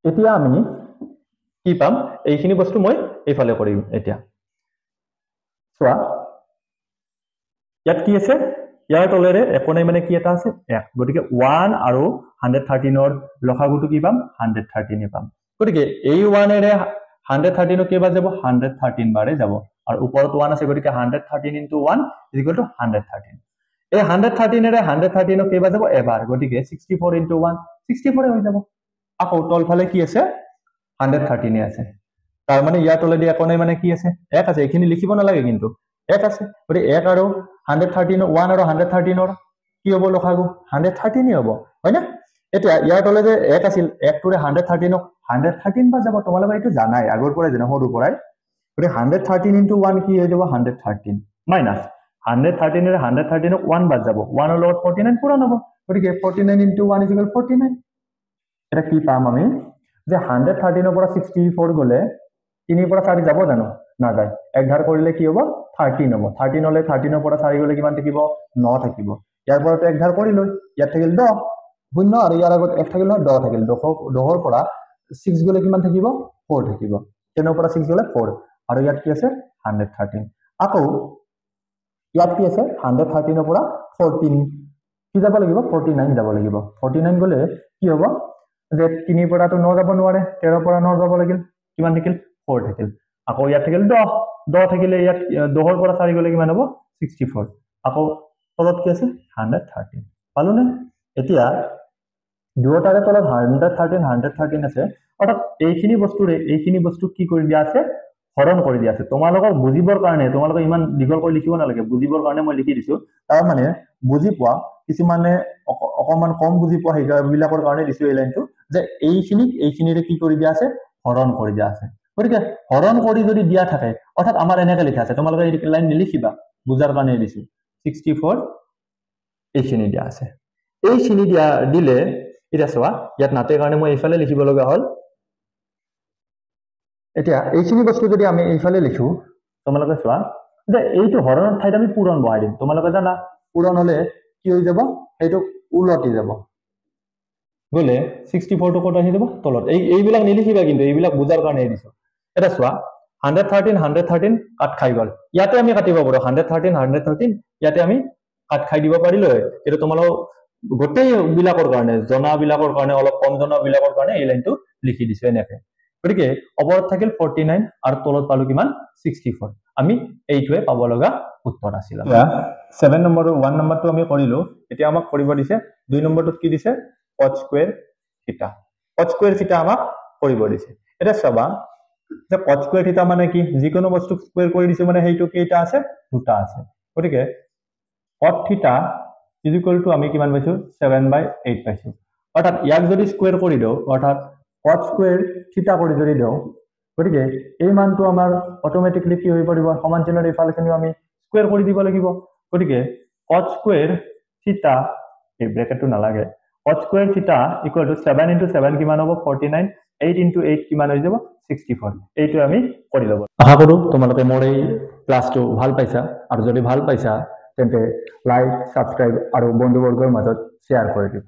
এতিয়া আমি কি পাম এইখিনি বস্তু মই এইফালে কৰিম এতিয়া চোৱা ইয়াত কি আছে ইয়াৰ তলেৰে একো নাই মানে কি এটা আছে 1 গতিকে 1 আৰু 113 ৰ লসাগুটো কি পাম 113 পাম গতিকে এই 1 এৰে 113 কেবা যাব 113 বাৰে যাব আৰু ওপৰত 1 আছে গতিকে 113 * 1 = 113 এই 113 এৰে 113 কেবা যাব এবাৰ গতিকে 64 * 1 64 হৈ যাব আকৌ তলফালে কি আছে 113 আছে তাৰ মানে ইয়াৰ তলেদি একো নাই, মানে কি আছে, এক আছে, এইখিনি লিখিব নালাগে কিন্তু এক আছে, গতিকে এক আৰু 113 1 আৰু 113 কি হ'ব লসাগু 113 হ'ব, হয় না? এতিয়া ইয়াৰ তলে যে এক আছিল, একটোৰে 113 113 বা যাব, তোমালোকে এইটো জানাই আগৰ পৰাই জানা, সৰুৰ পৰাই। গতিকে 113 into 1 কি হৈ যাব 113 মাইনাছ 113 এৰে 113 1 বাদ যাব, 1 ৰ লগত 49 পূৰণ হ'ব, গতিকে 49 into 1 is equal 49। এটা কি পাম আমি যে 113 পৰা 64 গলে 3 পৰা 4 যাব জানো, নাযায়, এক ধাৰ কৰিলে কি হ'ব 13 হ'ব, 13 হলে 13 পৰা 4 গলে কিমান থাকিব 9 থাকিব, ইয়াৰ পৰা এক ধাৰ কৰি লৈ ইয়াত থাকিল 10 শূন্য, আৰু ইয়াৰ আগত এক থাকিল 10 থাকিল, 10 পৰা 6 গলে কিমান থাকিব 4 থাকিব, 10 পৰা 6 গলে 4, আৰু ইয়াত কি আছে 113, আকৌ ইয়াত কি আছে 113 পৰা 14 কি যাব লাগিব 49 যাব লাগিব, 49 গলে কি হ'ব যে 3 পৰা তো 9 যাব নোৱাৰে, 13 পৰা 9 যাব লাগিল, কিমান থাকিল 4 থাকিল, আকৌ ইয়াত থাকিল 10 থাকিলে ইয়াত 10 পৰা 4 গলে কিমান হ'ব 64, আকৌ তলত কি আছে 113 পালো নে? এতিয়া দুটাৰে তলত 113 আছে, অৰ্থাৎ এইখিনি বস্তু কি কৰি দিয়া আছে হৰণ কৰি দিয়া আছে। তোমালোকক বুজিবৰ কাৰণে, তোমালোকে ইমান দীঘল কৰি লিখিব নালাগে, বুজিবৰ কাৰণে মই লিখি দিছো, তাৰ মানে বুজি পোৱা কিছুমানে অকমান কম বুজি পোৱা সেইবিলাকৰ কাৰণে দিছো এই লাইনটো, যে এইখিনিৰে কি কৰি দিয়া আছে হৰণ কৰি দিয়া আছে, গতিকে হৰণ কৰি যদি দিয়া থাকে, অৰ্থাৎ আমাৰ এনেকে লিখা আছে, তোমালোকে এই লাইন নিলিখিবা, বুজাৰ কাৰণে দিছো 64 এইখিনি দিয়া আছে, এইখিনি দিলে এতিয়া চোৱা ইয়াত নাতে কাৰণে মই এইফালে লিখিব লগা হ'ল, এতিয়া এইখিনি বস্তু যদি আমি এইফালে লিখো, তোমালোকে চোৱা যে এইটো হৰণৰ ঠাইত আমি পূৰণ বহাই দিম, তোমালোকে জানা পূৰণ হলে কি হৈ যাব, এইটো উলটি যাব, গলে 64 টো ক'ত আহি যাব তলত, এইবিলাক নিলিখিবা কিন্তু এইবিলাক বুজাৰ কাৰণে দিছো। এটা চোৱা 113 কাট খাই গল, ইয়াতে আমি কাটিব পাৰো 113 ইয়াতে আমি কাট খাই দিব পাৰিলো, কিন্তু তোমালোক গোটেই বিলাকৰ কাৰণে, জনা বিলাকৰ কাৰণে, অলপ কম জনা বিলাকৰ কাৰণে এই লাইনটো লিখি দিছো এনেকে, গতিকে ওপৰত থাকিল 49 আৰু তলত পালো কিমান 64, আমি এইটোৱে পাব লগা উত্তৰ আছিল। 7 নম্বৰ 1 নম্বৰটো আমি কৰিলো, এতিয়া আমাক কৰিব দিছে 2 নম্বৰটোত কি দিছে cot square theta, cot square theta আমাক কৰিব দিছে। এটা চাবা যে cot square theta মানে কি, যিকোনো বস্তু স্কয়াৰ কৰি দিছে মানে সেইটো কেইটা আছে দুটা আছে, গতিকে cot theta is equal to আমি কিমান পাইছো 7/8 পাইছো, অৰ্থাৎ ইয়াক যদি স্কয়াৰ কৰি দিও, অৰ্থাৎ cot square theta কৰি যদি দিও, গতিকে এই মানটো আমাৰ অটোমেটিকলি কি হৈ পৰিব, সমান চিহ্নৰ ইফালেখিনি আমি স্কয়াৰ কৰি দিব লাগিব, গতিকে cot square theta এই ব্ৰেকেটটো নালাগে, cot square theta equal to 7 into 7 কিমান হ'ব 49, 8 into 8 কিমান হৈ যাব 64, এইটো আমি কৰি ল'ব। আশা কৰো তোমালোকে মোৰ এই ক্লাছটো ভাল পাইছা, আৰু যদি ভাল পাইছা তেন্তে লাইক, সাবস্ক্ৰাইব আৰু বন্ধুবৰ্গৰ মাজত শ্বেয়াৰ কৰি দিবা।